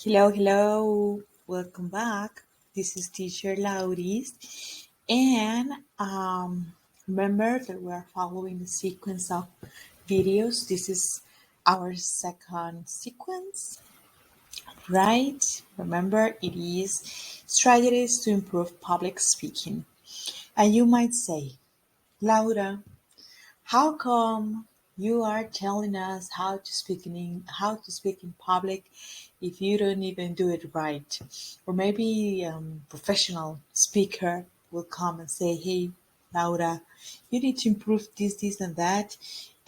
Hello, hello. Welcome back. This is teacher Lauris. And remember that we are following the sequence of videos. This is our second sequence, right? Remember, it is strategies to improve public speaking. And you might say, Laura, how come you are telling us how to speak in public if you don't even do it right? Or maybe professional speaker will come and say, "Hey, Laura, you need to improve this, and that,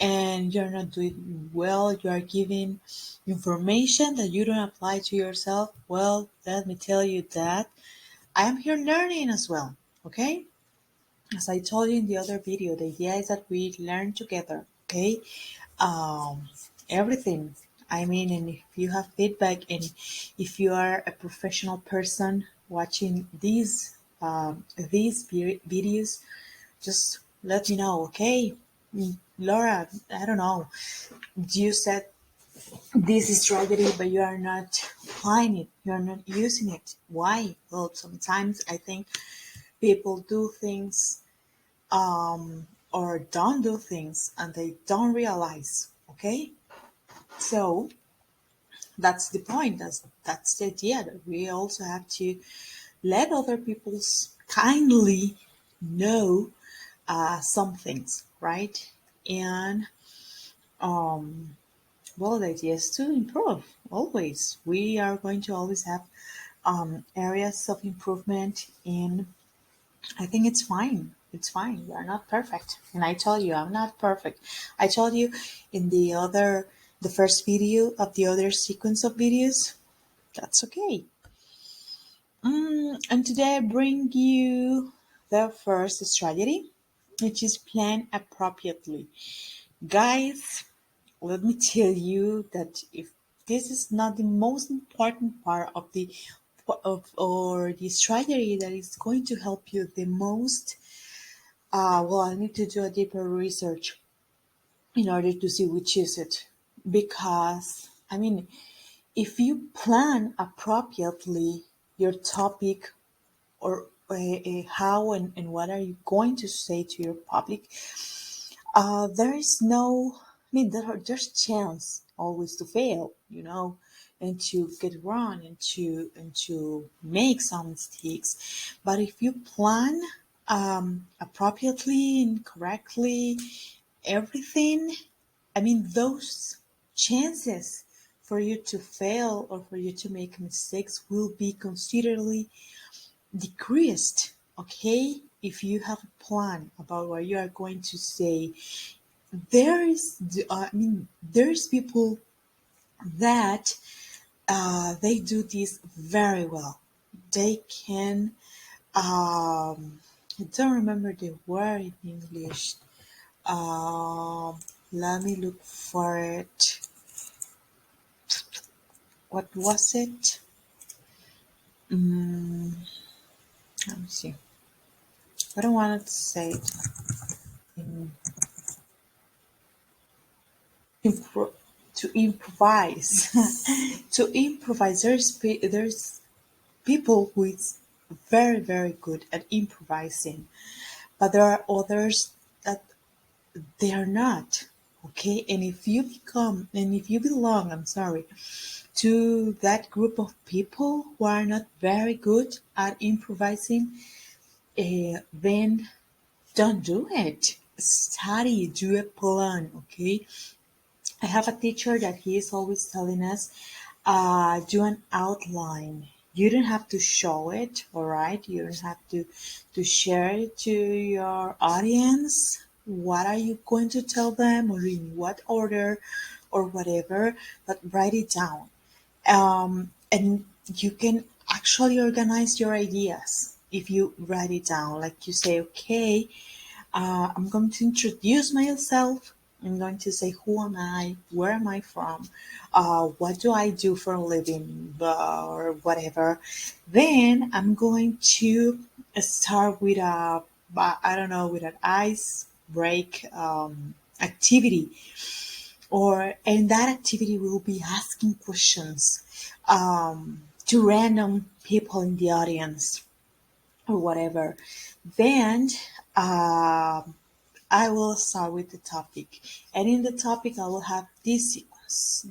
and you're not doing well. You are giving information that you don't apply to yourself." Well, let me tell you that I am here learning as well. Okay, as I told you in the other video, the idea is that we learn together, okay? Um, Everything. I mean, and if you have feedback and if you are a professional person watching these videos, just let me know, okay? Laura, I don't know. You said this is strategy, but you are not applying it. You are not using it. Why? Well, sometimes I think people do things or don't do things and they don't realize. Okay, so that's the point. That's the idea that we also have to let other people's kindly know some things, right? And um, well, the idea is to improve. Always, we are going to always have areas of improvement in. I think it's fine. It's fine. We are not perfect. And I tell you, I'm not perfect. I told you in the first video of the other sequence of videos, that's okay. And today I bring you the first strategy, which is plan appropriately. Guys, let me tell you that if this is not the most important part of the of or the strategy that is going to help you the most. Well, I need to do a deeper research in order to see which is it. Because, I mean, if you plan appropriately your topic or how and what are you going to say to your public, there is no, I mean, there's chance always to fail, and to get wrong and to make some mistakes. But if you plan appropriately and correctly, everything, I mean, those chances for you to fail or for you to make mistakes will be considerably decreased. Okay, if you have a plan about what you are going to say, there's people that they do this very well. They can, I don't remember the word in English. Let me look for it. What was it? Mm, Let me see. I don't want to say it. In, impro- to improvise. To improvise. There's people who is very very good at improvising, but there are others that they are not. Okay, and if you belong, I'm sorry, to that group of people who are not very good at improvising, then don't do it. Study, do a plan, okay? I have a teacher that he is always telling us, do an outline. You don't have to show it, all right? You don't have to share it to your audience. What are you going to tell them, or in what order, or whatever? But write it down, and you can actually organize your ideas if you write it down. Like you say, okay, I'm going to introduce myself. I'm going to say, who am I? Where am I from? What do I do for a living? Or whatever. Then I'm going to start with I don't know, with an ice break activity. or and that activity will be asking questions to random people in the audience or whatever. Then I will start with the topic, and in the topic I will have this sequence.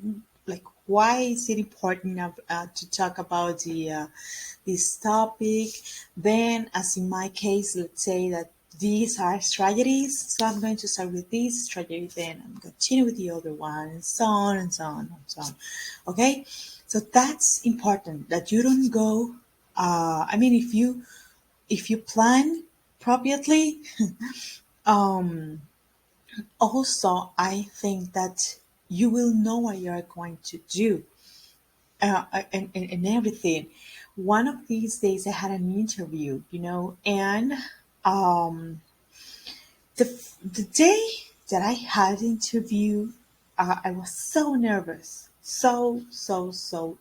Like, why is it important to talk about this topic? Then, as in my case, let's say that these are strategies, so I'm going to start with this strategy, then I'm continue with the other one, and so on and so on and so on. Okay, so that's important that you don't go. I mean, if you plan appropriately, um, also I think that you will know what you are going to do and everything. One of these days I had an interview, and um, the day that I had the interview, I was so nervous, so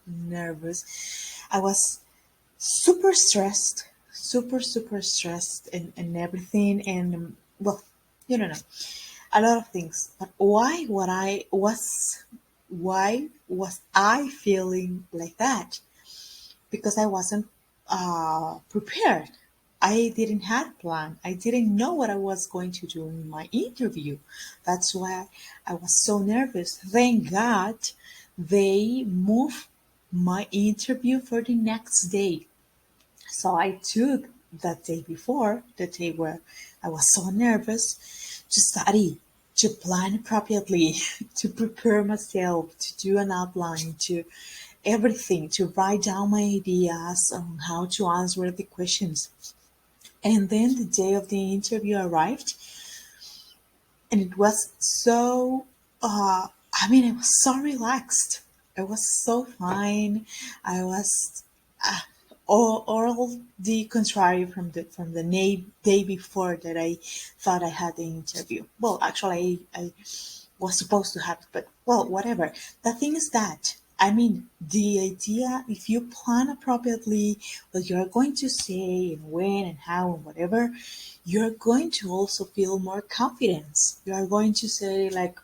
nervous. I was super stressed, super stressed, and everything, and well, you don't know, a lot of things. But why was I feeling like that? Because I wasn't prepared. I didn't have a plan. I didn't know what I was going to do in my interview. That's why I was so nervous. Thank God they moved my interview for the next day. So I took that day before, the day where I was so nervous, to study, to plan appropriately, to prepare myself, to do an outline, to everything, to write down my ideas on how to answer the questions. And then the day of the interview arrived, and it was so, I was so relaxed. I was so fine. I was uh, all the contrary from the day before that I thought I had the interview. Well, actually, I was supposed to have it, but well, whatever. The thing is that, the idea, if you plan appropriately what you're going to say and when and how and whatever, you're going to also feel more confidence. You are going to say, like,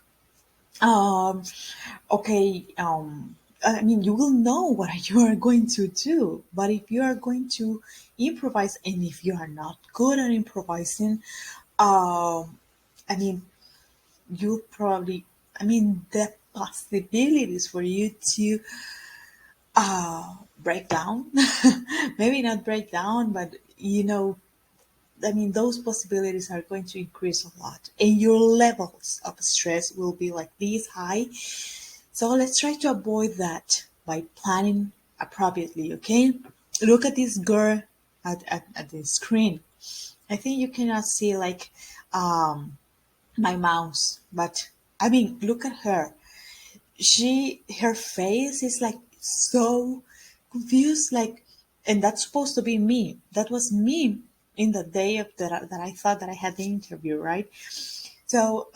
um, okay, you will know what you are going to do. But if you are going to improvise, and if you are not good at improvising, um, I mean, you probably, the possibilities for you to break down, maybe not break down, but those possibilities are going to increase a lot, and your levels of stress will be like this high. So let's try to avoid that by planning appropriately, okay? Look at this girl at the screen. I think you cannot see, like, my mouse, but look at her. Her face is like so confused, like, and that's supposed to be me. That was me in the day of that I thought that I had the interview, right? So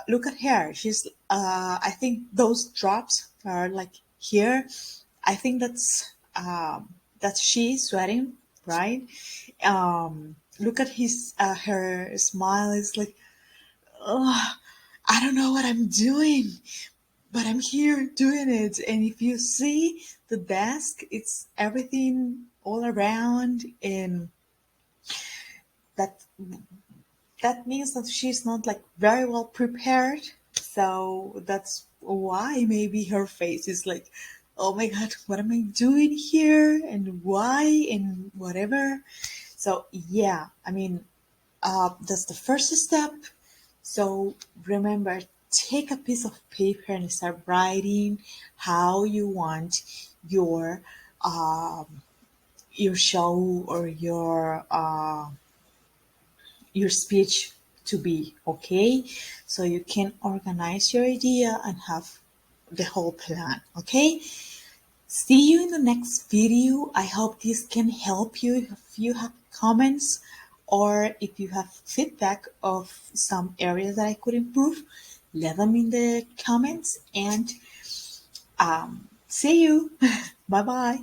look at her. She's I think those drops are like here. I think that's she sweating, right? Look at his her smile is like, oh, I don't know what I'm doing, but I'm here doing it. And if you see the desk, it's everything all around, and that that means that she's not like very well prepared. So that's why maybe her face is like, oh my god, what am I doing here, and why, and whatever. So yeah, that's the first step. So remember, take a piece of paper and start writing how you want your your show or your speech to be, okay? So you can organize your idea and have the whole plan, okay? See you in the next video. I hope this can help you. If you have comments or if you have feedback of some areas that I could improve, let them in the comments, and see you. Bye bye.